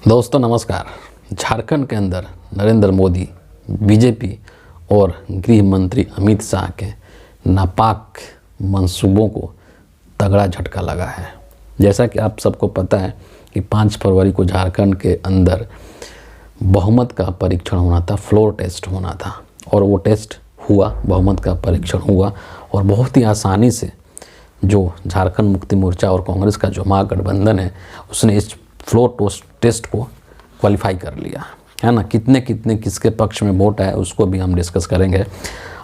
दोस्तों नमस्कार। झारखंड के अंदर नरेंद्र मोदी, बीजेपी और गृह मंत्री अमित शाह के नापाक मंसूबों को तगड़ा झटका लगा है। जैसा कि आप सबको पता है कि 5 फरवरी को झारखंड के अंदर बहुमत का परीक्षण होना था, फ्लोर टेस्ट होना था और वो टेस्ट हुआ, बहुमत का परीक्षण हुआ और बहुत ही आसानी से जो झारखंड मुक्ति मोर्चा और कांग्रेस का जो महागठबंधन है उसने इस फ्लोर टेस्ट को क्वालिफाई कर लिया है ना। कितने किसके पक्ष में वोट है उसको भी हम डिस्कस करेंगे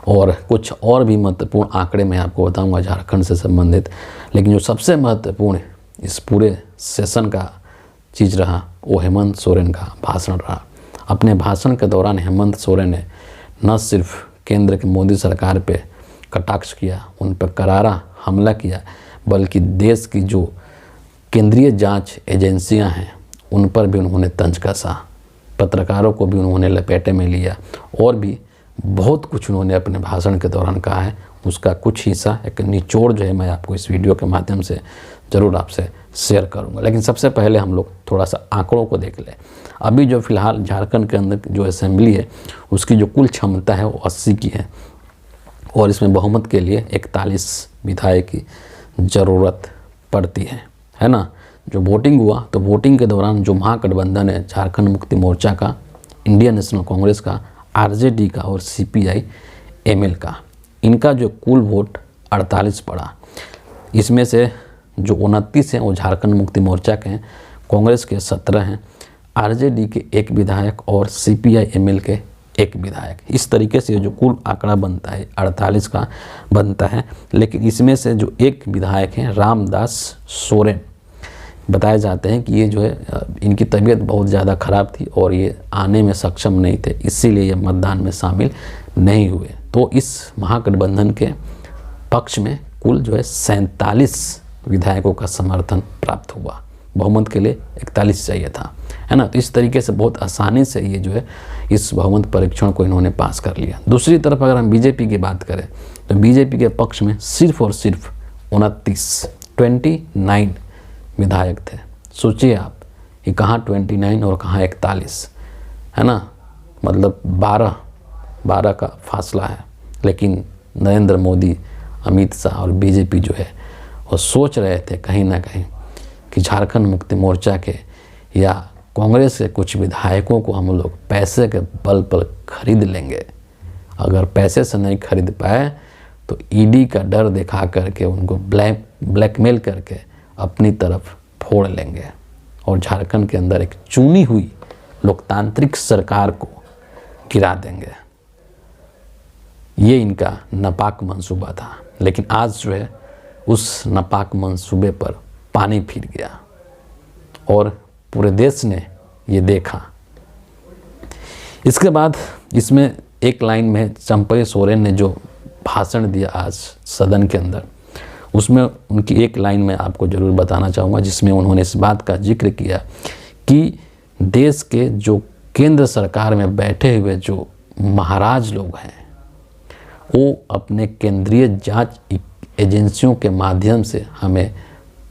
और कुछ और भी महत्वपूर्ण आंकड़े मैं आपको बताऊंगा झारखंड से संबंधित। लेकिन जो सबसे महत्वपूर्ण इस पूरे सेशन का चीज़ रहा वो हेमंत सोरेन का भाषण रहा। अपने भाषण के दौरान हेमंत सोरेन ने न सिर्फ केंद्र की मोदी सरकार पे कटाक्ष किया, उन पर करारा हमला किया, बल्कि देश की जो केंद्रीय जांच एजेंसियां हैं उन पर भी उन्होंने तंज कसा, पत्रकारों को भी उन्होंने लपेटे में लिया और भी बहुत कुछ उन्होंने अपने भाषण के दौरान कहा है। उसका कुछ हिस्सा, एक निचोड़ जो है मैं आपको इस वीडियो के माध्यम से ज़रूर आपसे शेयर करूंगा। लेकिन सबसे पहले हम लोग थोड़ा सा आंकड़ों को देख लें। अभी जो फिलहाल झारखंड के अंदर जो असेंबली है उसकी जो कुल क्षमता है वो 80 की है और इसमें बहुमत के लिए 41 विधायक की ज़रूरत पड़ती है ना। जो वोटिंग हुआ तो वोटिंग के दौरान जो महागठबंधन है झारखंड मुक्ति मोर्चा का, इंडियन नेशनल कांग्रेस का, आरजेडी का और सीपीआई एमएल का, इनका जो कुल वोट 48 पड़ा। इसमें से जो 29 हैं वो झारखंड मुक्ति मोर्चा के हैं, कांग्रेस के 17 हैं, आरजेडी के 1 विधायक और सीपीआई एमएल के 1 विधायक। इस तरीके से जो कुल आंकड़ा बनता है 48 का बनता है। लेकिन इसमें से जो 1 विधायक हैं रामदास सोरेन, बताए जाते हैं कि ये जो है इनकी तबीयत बहुत ज़्यादा ख़राब थी और ये आने में सक्षम नहीं थे, इसीलिए ये मतदान में शामिल नहीं हुए। तो इस महागठबंधन के पक्ष में कुल जो है 47 विधायकों का समर्थन प्राप्त हुआ। बहुमत के लिए 41 चाहिए था, है ना। तो इस तरीके से बहुत आसानी से ये जो है इस बहुमत परीक्षण को इन्होंने पास कर लिया। दूसरी तरफ अगर हम बीजेपी की बात करें तो बीजेपी के पक्ष में सिर्फ और सिर्फ 29 विधायक थे। सोचिए आप कि कहाँ 29 और कहाँ 41, है ना। मतलब 12 का फासला है। लेकिन नरेंद्र मोदी, अमित शाह और बीजेपी जो है वो सोच रहे थे कहीं ना कहीं कि झारखंड मुक्ति मोर्चा के या कांग्रेस के कुछ विधायकों को हम लोग पैसे के बल पर खरीद लेंगे। अगर पैसे से नहीं खरीद पाए तो ईडी का डर दिखा करके उनको ब्लैकमेल करके अपनी तरफ फोड़ लेंगे और झारखंड के अंदर एक चुनी हुई लोकतांत्रिक सरकार को गिरा देंगे। ये इनका नापाक मंसूबा था। लेकिन आज जो है उस नापाक मंसूबे पर पानी फिर गया और पूरे देश ने ये देखा। इसके बाद इसमें एक लाइन में चंपई सोरेन ने जो भाषण दिया आज सदन के अंदर, उसमें उनकी एक लाइन में आपको ज़रूर बताना चाहूँगा, जिसमें उन्होंने इस बात का जिक्र किया कि देश के जो केंद्र सरकार में बैठे हुए जो महाराज लोग हैं वो अपने केंद्रीय जांच एजेंसियों के माध्यम से हमें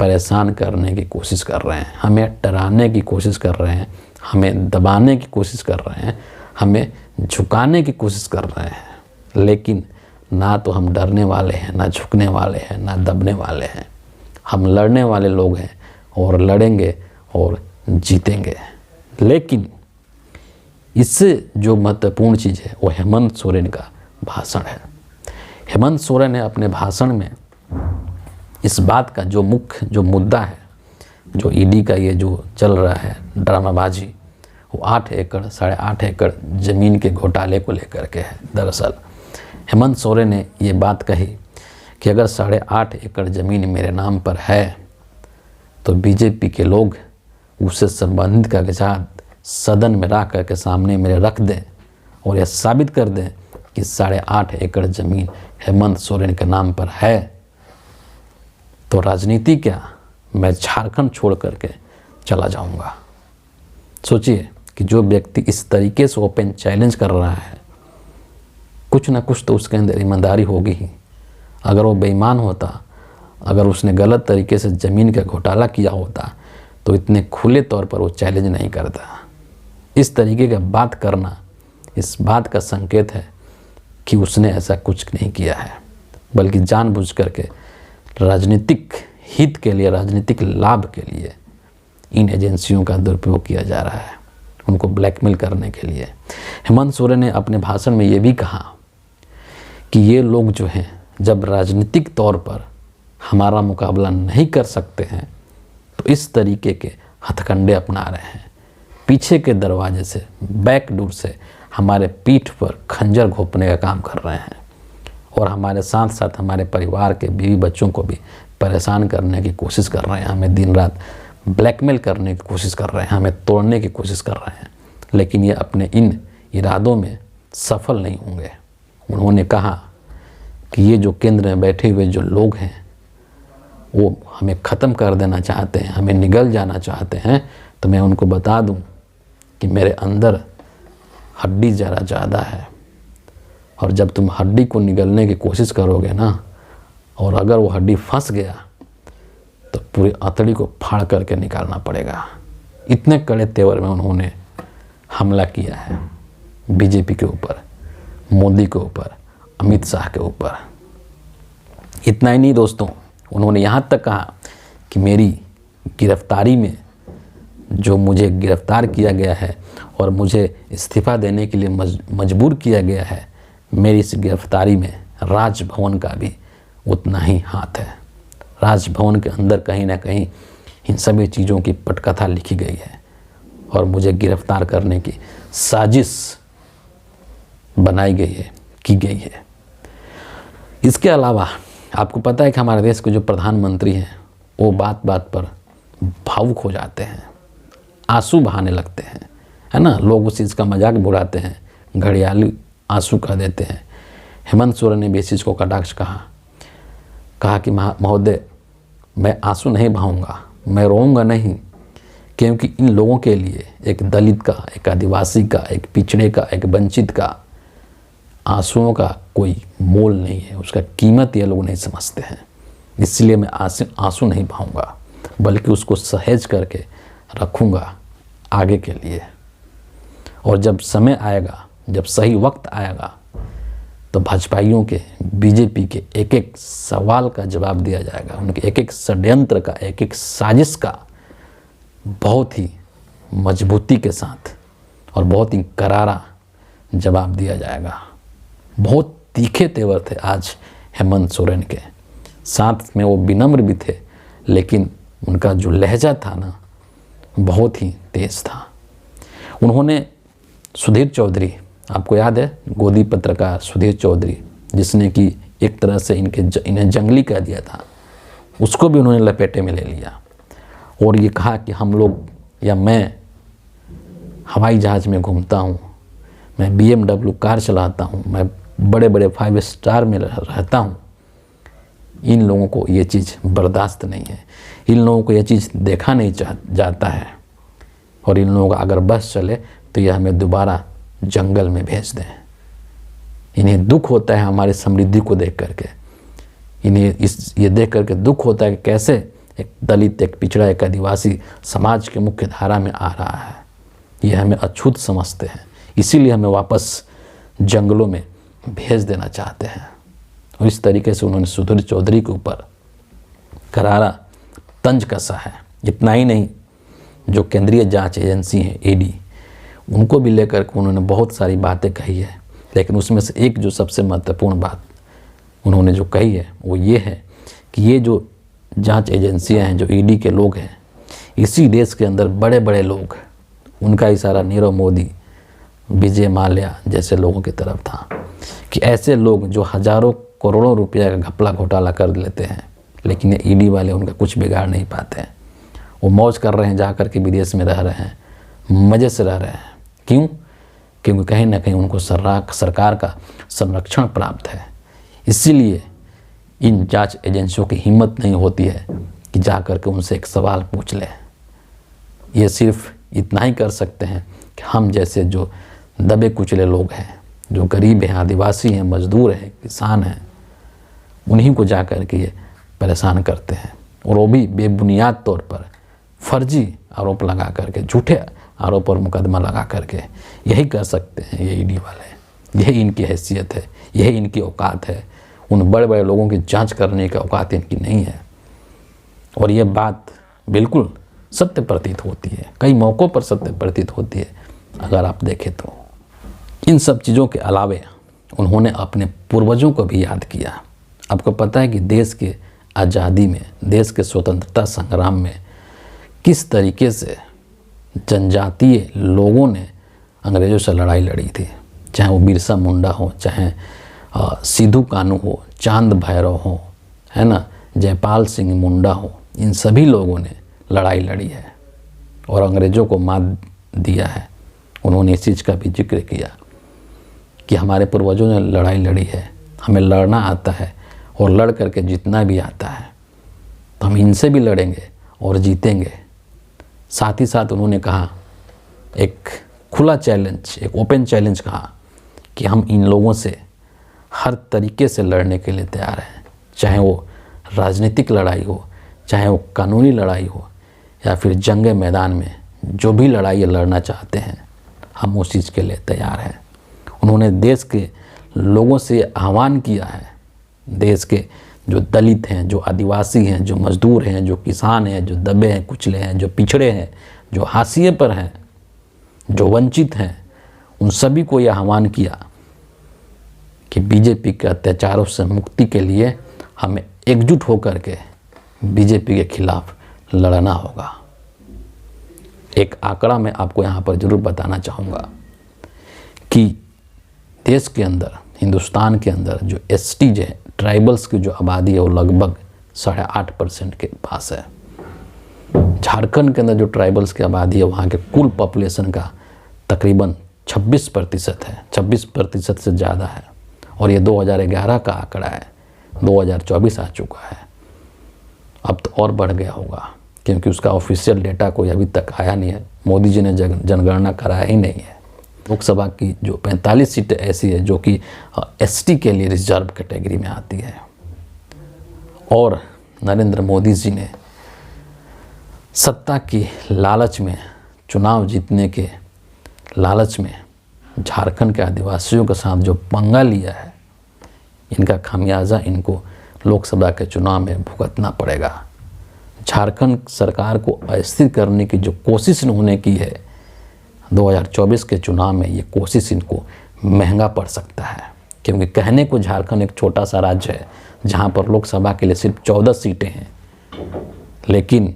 परेशान करने की कोशिश कर रहे हैं, हमें डराने की कोशिश कर रहे हैं, हमें दबाने की कोशिश कर रहे हैं, हमें झुकाने की कोशिश कर रहे हैं। लेकिन ना तो हम डरने वाले हैं, ना झुकने वाले हैं, ना दबने वाले हैं। हम लड़ने वाले लोग हैं और लड़ेंगे और जीतेंगे। लेकिन इससे जो महत्वपूर्ण चीज़ है वो हेमंत सोरेन का भाषण है। हेमंत सोरेन ने अपने भाषण में इस बात का जो मुख्य जो मुद्दा है, जो ईडी का ये जो चल रहा है ड्रामाबाजी, वो 8 एकड़ 8.5 एकड़ ज़मीन के घोटाले को लेकर के है। दरअसल हेमंत सोरेन ने ये बात कही कि अगर 8.5 एकड़ ज़मीन मेरे नाम पर है तो बीजेपी के लोग उससे संबंधित कागजात सदन में ला कर के सामने मेरे रख दें और यह साबित कर दें कि 8.5 एकड़ ज़मीन हेमंत सोरेन के नाम पर है, तो राजनीति क्या, मैं झारखंड छोड़ करके चला जाऊंगा। सोचिए कि जो व्यक्ति इस तरीके से ओपन चैलेंज कर रहा है, कुछ ना कुछ तो उसके अंदर ईमानदारी होगी ही। अगर वो बेईमान होता, अगर उसने गलत तरीके से ज़मीन का घोटाला किया होता तो तो इतने खुले तौर पर वो चैलेंज नहीं करता। इस तरीके का बात करना इस बात का संकेत है कि उसने ऐसा कुछ नहीं किया है, बल्कि जानबूझ करके राजनीतिक हित के लिए, राजनीतिक लाभ के लिए इन एजेंसियों का दुरुपयोग किया जा रहा है, उनको ब्लैकमेल करने के लिए। हेमंत सोरेन ने अपने भाषण में ये भी कहा कि ये लोग जो हैं जब राजनीतिक तौर पर हमारा मुकाबला नहीं कर सकते हैं तो इस तरीके के हथकंडे अपना रहे हैं, पीछे के दरवाजे से, बैक डोर से हमारे पीठ पर खंजर घोंपने का काम कर रहे हैं और हमारे साथ साथ हमारे परिवार के बीवी बच्चों को भी परेशान करने की कोशिश कर रहे हैं, हमें दिन रात ब्लैकमेल करने की कोशिश कर रहे हैं, हमें तोड़ने की कोशिश कर रहे हैं, लेकिन ये अपने इन इरादों में सफल नहीं होंगे। उन्होंने कहा कि ये जो केंद्र में बैठे हुए जो लोग हैं वो हमें ख़त्म कर देना चाहते हैं, हमें निगल जाना चाहते हैं, तो मैं उनको बता दूं कि मेरे अंदर हड्डी ज़रा ज़्यादा है और जब तुम हड्डी को निगलने की कोशिश करोगे ना और अगर वो हड्डी फंस गया तो पूरी अतड़ी को फाड़ करके निकालना पड़ेगा। इतने कड़े तेवर में उन्होंने हमला किया है बीजेपी के ऊपर, मोदी के ऊपर, अमित शाह के ऊपर। इतना ही नहीं दोस्तों, उन्होंने यहाँ तक कहा कि मेरी गिरफ्तारी में जो मुझे गिरफ्तार किया गया है और मुझे इस्तीफ़ा देने के लिए मजबूर किया गया है, मेरी इस गिरफ्तारी में राजभवन का भी उतना ही हाथ है। राजभवन के अंदर कहीं ना कहीं इन सभी चीज़ों की पटकथा लिखी गई है और मुझे गिरफ्तार करने की साजिश बनाई गई है, की गई है। इसके अलावा आपको पता है कि हमारे देश के जो प्रधानमंत्री हैं वो बात बात पर भावुक हो जाते हैं, आंसू बहाने लगते हैं, है ना। लोग उस चीज़ का मजाक उड़ाते हैं, घड़ियाली आंसू कह देते हैं। हेमंत सोरेन ने भी इस चीज़ को कटाक्ष कहा कि महोदय मैं आंसू नहीं बहाऊंगा, मैं रोऊंगा नहीं, क्योंकि इन लोगों के लिए एक दलित का, एक आदिवासी का, एक पिछड़े का, एक वंचित का आंसुओं का कोई मोल नहीं है, उसका कीमत ये लोग नहीं समझते हैं। इसलिए मैं आंसू नहीं बहाऊंगा, बल्कि उसको सहेज करके रखूँगा आगे के लिए। और जब समय आएगा, जब सही वक्त आएगा, तो भाजपाइयों के, बीजेपी के एक एक सवाल का जवाब दिया जाएगा, उनके एक एक षड्यंत्र का, एक एक साजिश का बहुत ही मजबूती के साथ और बहुत ही करारा जवाब दिया जाएगा। बहुत तीखे तेवर थे आज हेमंत सोरेन के, साथ में वो विनम्र भी थे, लेकिन उनका जो लहजा था ना बहुत ही तेज था। उन्होंने सुधीर चौधरी, आपको याद है गोदी पत्रकार सुधीर चौधरी, जिसने कि एक तरह से इन्हें जंगली कह दिया था, उसको भी उन्होंने लपेटे में ले लिया और ये कहा कि हम लोग या मैं हवाई जहाज़ में घूमता हूँ, मैं BMW कार चलाता हूँ, मैं बड़े बड़े 5 स्टार में रहता हूँ। इन लोगों को ये चीज़ बर्दाश्त नहीं है, इन लोगों को ये चीज़ देखा नहीं जाता है और इन लोगों का अगर बस चले तो ये हमें दोबारा जंगल में भेज दें। इन्हें दुख होता है हमारी समृद्धि को देख करके, इन्हें ये देख करके दुख होता है कि कैसे एक दलित, एक पिछड़ा, एक आदिवासी समाज के मुख्य धारा में आ रहा है। ये हमें अछूत समझते हैं, इसीलिए हमें वापस जंगलों में भेज देना चाहते हैं। और इस तरीके से उन्होंने सुधीर चौधरी के ऊपर करारा तंज कसा है। इतना ही नहीं, जो केंद्रीय जांच एजेंसी है ED, उनको भी लेकर के उन्होंने बहुत सारी बातें कही है, लेकिन उसमें से एक जो सबसे महत्वपूर्ण बात उन्होंने जो कही है वो ये है कि ये जो जांच एजेंसियां हैं, जो ED के लोग हैं, इसी देश के अंदर बड़े बड़े लोग, उनका इशारा नीरव मोदी, विजय माल्या जैसे लोगों की तरफ था कि ऐसे लोग जो हजारों करोड़ों रुपया का घपला घोटाला कर लेते हैं, लेकिन ये ED वाले उनका कुछ बिगाड़ नहीं पाते हैं। वो मौज कर रहे हैं, जा कर के विदेश में रह रहे हैं, मज़े से रह रहे हैं। क्यों? क्योंकि कहीं ना कहीं उनको सरकार का संरक्षण प्राप्त है। इसीलिए इन जांच एजेंसियों की हिम्मत नहीं होती है कि जा कर के उनसे एक सवाल पूछ लें। ये सिर्फ इतना ही कर सकते हैं कि हम जैसे जो दबे कुचले लोग हैं, जो गरीब हैं, आदिवासी हैं, मजदूर हैं, किसान हैं, उन्हीं को जा कर के ये परेशान करते हैं, और वो भी बेबुनियाद तौर पर, फर्जी आरोप लगा करके, झूठे आरोप और मुकदमा लगा करके यही कर सकते हैं ये ईडी वाले। यही इनकी हैसियत है, यही इनकी औकात है। उन बड़े बड़े लोगों की जांच करने की औकात इनकी नहीं है। और ये बात बिल्कुल सत्य प्रतीत होती है, कई मौक़ों पर सत्य प्रतीत होती है अगर आप देखें तो। इन सब चीज़ों के अलावे उन्होंने अपने पूर्वजों को भी याद किया। आपको पता है कि देश के आज़ादी में, देश के स्वतंत्रता संग्राम में किस तरीके से जनजातीय लोगों ने अंग्रेज़ों से लड़ाई लड़ी थी। चाहे वो बिरसा मुंडा हो, चाहे सिद्धू कानू हो, चांद भैरव हो, है ना, जयपाल सिंह मुंडा हो, इन सभी लोगों ने लड़ाई लड़ी है और अंग्रेज़ों को मात दिया है। उन्होंने इस चीज़ का भी जिक्र किया कि हमारे पूर्वजों ने लड़ाई लड़ी है, हमें लड़ना आता है और लड़ करके जीतना भी आता है, तो हम इनसे भी लड़ेंगे और जीतेंगे। साथ ही साथ उन्होंने कहा, एक खुला चैलेंज, एक ओपन चैलेंज कहा कि हम इन लोगों से हर तरीके से लड़ने के लिए तैयार हैं, चाहे वो राजनीतिक लड़ाई हो, चाहे वो कानूनी लड़ाई हो, या फिर जंग मैदान में जो भी लड़ाई लड़ना चाहते हैं, हम उस चीज़ के लिए तैयार हैं। उन्होंने देश के लोगों से आह्वान किया है, देश के जो दलित हैं, जो आदिवासी हैं, जो मजदूर हैं, जो किसान हैं, जो दबे हैं, कुचले हैं, जो पिछड़े हैं, जो हाशिए पर हैं, जो वंचित हैं, उन सभी को यह आह्वान किया कि बीजेपी के अत्याचारों से मुक्ति के लिए हमें एकजुट होकर के बीजेपी के खिलाफ लड़ना होगा। एक आंकड़ा मैं आपको यहाँ पर ज़रूर बताना चाहूँगा कि देश के अंदर, हिंदुस्तान के अंदर जो एसटी है, ट्राइबल्स की जो आबादी है वो लगभग 8.5% के पास है। झारखंड के अंदर जो ट्राइबल्स की आबादी है वहाँ के कुल पॉपुलेशन का तकरीबन 26% है, 26% से ज़्यादा है। और ये 2011 का आंकड़ा है, 2024 आ चुका है, अब तो और बढ़ गया होगा क्योंकि उसका ऑफिशियल डेटा कोई अभी तक आया नहीं है। मोदी जी ने जनगणना कराया ही नहीं है। लोकसभा की जो 45 सीटें ऐसी है जो कि एसटी के लिए रिजर्व कैटेगरी में आती है। और नरेंद्र मोदी जी ने सत्ता की लालच में, चुनाव जीतने के लालच में झारखंड के आदिवासियों के साथ जो पंगा लिया है, इनका खामियाजा इनको लोकसभा के चुनाव में भुगतना पड़ेगा। झारखंड सरकार को अस्थिर करने की जो कोशिश इन्होंने की है 2024 के चुनाव में, ये कोशिश इनको महंगा पड़ सकता है। क्योंकि कहने को झारखंड एक छोटा सा राज्य है जहाँ पर लोकसभा के लिए सिर्फ 14 सीटें हैं, लेकिन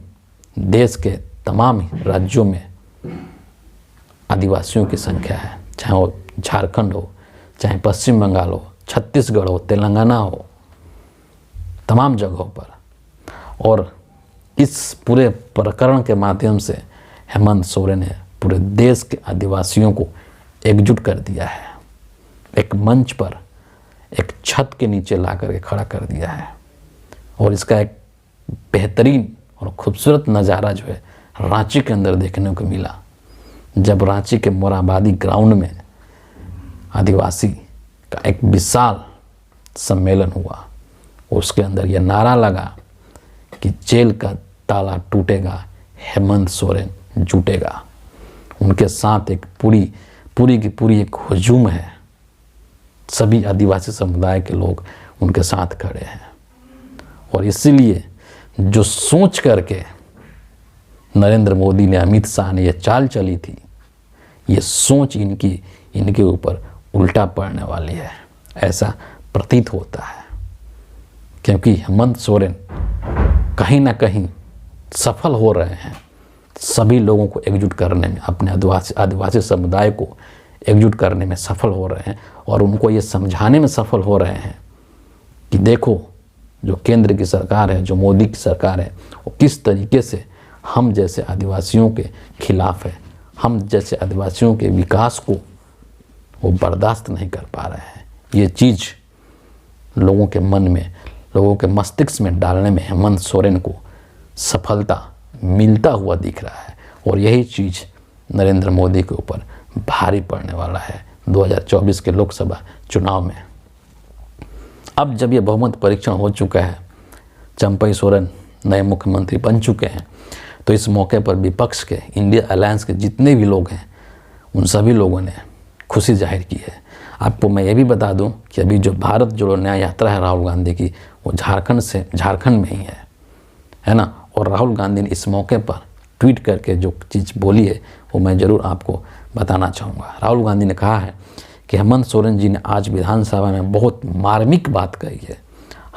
देश के तमाम राज्यों में आदिवासियों की संख्या है, चाहे वो झारखंड हो, चाहे पश्चिम बंगाल हो, छत्तीसगढ़ हो, तेलंगाना हो, तमाम जगहों पर। और इस पूरे प्रकरण के माध्यम से हेमंत सोरेन ने पूरे देश के आदिवासियों को एकजुट कर दिया है, एक मंच पर, एक छत के नीचे ला करके खड़ा कर दिया है। और इसका एक बेहतरीन और खूबसूरत नज़ारा जो है रांची के अंदर देखने को मिला, जब रांची के मोराबादी ग्राउंड में आदिवासी का एक विशाल सम्मेलन हुआ। उसके अंदर यह नारा लगा कि जेल का ताला टूटेगा, हेमंत सोरेन जुटेगा। उनके साथ एक पूरी की पूरी एक हुजूम है, सभी आदिवासी समुदाय के लोग उनके साथ खड़े हैं। और इसीलिए जो सोच करके नरेंद्र मोदी ने, अमित शाह ने यह चाल चली थी, ये सोच इनके ऊपर उल्टा पड़ने वाली है, ऐसा प्रतीत होता है। क्योंकि हेमंत सोरेन कहीं ना कहीं सफल हो रहे हैं सभी लोगों को एकजुट करने में, अपने आदिवासी समुदाय को एकजुट करने में सफल हो रहे हैं। और उनको ये समझाने में सफल हो रहे हैं कि देखो, जो केंद्र की सरकार है, जो मोदी की सरकार है, वो किस तरीके से हम जैसे आदिवासियों के खिलाफ है, हम जैसे आदिवासियों के विकास को वो बर्दाश्त नहीं कर पा रहे हैं। ये चीज़ लोगों के मन में, लोगों के मस्तिष्क में डालने में हेमंत सोरेन को सफलता मिलता हुआ दिख रहा है। और यही चीज़ नरेंद्र मोदी के ऊपर भारी पड़ने वाला है 2024 के लोकसभा चुनाव में। अब जब ये बहुमत परीक्षण हो चुका है, चंपई सोरेन नए मुख्यमंत्री बन चुके हैं, तो इस मौके पर विपक्ष के, इंडिया अलायंस के जितने भी लोग हैं, उन सभी लोगों ने खुशी जाहिर की है। आपको मैं ये भी बता दूं कि अभी जो भारत जोड़ो न्याय यात्रा है राहुल गांधी की, वो झारखंड में ही है ना। और राहुल गांधी ने इस मौके पर ट्वीट करके जो चीज़ बोली है वो मैं ज़रूर आपको बताना चाहूँगा। राहुल गांधी ने कहा है कि हेमंत सोरेन जी ने आज विधानसभा में बहुत मार्मिक बात कही है।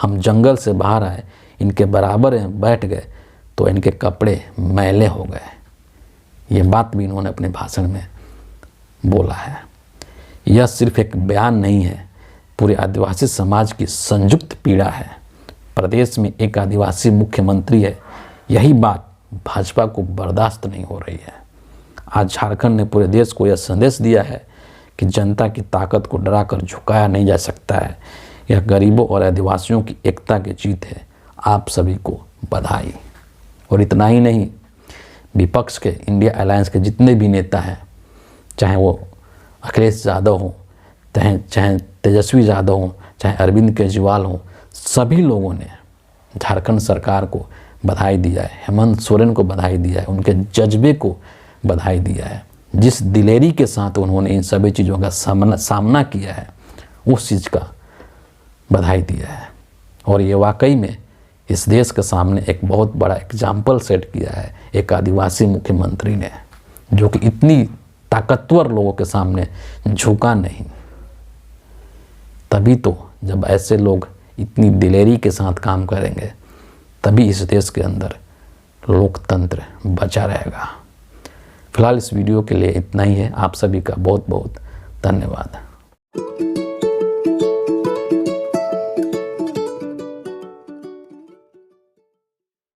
हम जंगल से बाहर आए, इनके बराबर में बैठ गए तो इनके कपड़े मैले हो गए। ये बात भी इन्होंने अपने भाषण में बोला है। यह सिर्फ एक बयान नहीं है, पूरे आदिवासी समाज की संयुक्त पीड़ा है। प्रदेश में एक आदिवासी मुख्यमंत्री है, यही बात भाजपा को बर्दाश्त नहीं हो रही है। आज झारखंड ने पूरे देश को यह संदेश दिया है कि जनता की ताकत को डराकर झुकाया नहीं जा सकता है। यह गरीबों और आदिवासियों की एकता की जीत है। आप सभी को बधाई। और इतना ही नहीं, विपक्ष के, इंडिया अलायंस के जितने भी नेता हैं, चाहे वो अखिलेश यादव हों, चाहे तेजस्वी यादव हों, चाहे अरविंद केजरीवाल हों, सभी लोगों ने झारखंड सरकार को बधाई दिया है, हेमंत सोरेन को बधाई दिया है, उनके जज्बे को बधाई दिया है। जिस दिलेरी के साथ उन्होंने इन सभी चीज़ों का सामना किया है, उस चीज़ का बधाई दिया है। और ये वाकई में इस देश के सामने एक बहुत बड़ा एग्जाम्पल सेट किया है एक आदिवासी मुख्यमंत्री ने, जो कि इतनी ताकतवर लोगों के सामने झुका नहीं। तभी तो जब ऐसे लोग इतनी दिलेरी के साथ काम करेंगे, तभी इस देश के अंदर लोकतंत्र बचा रहेगा। फिलहाल इस वीडियो के लिए इतना ही है। आप सभी का बहुत बहुत धन्यवाद।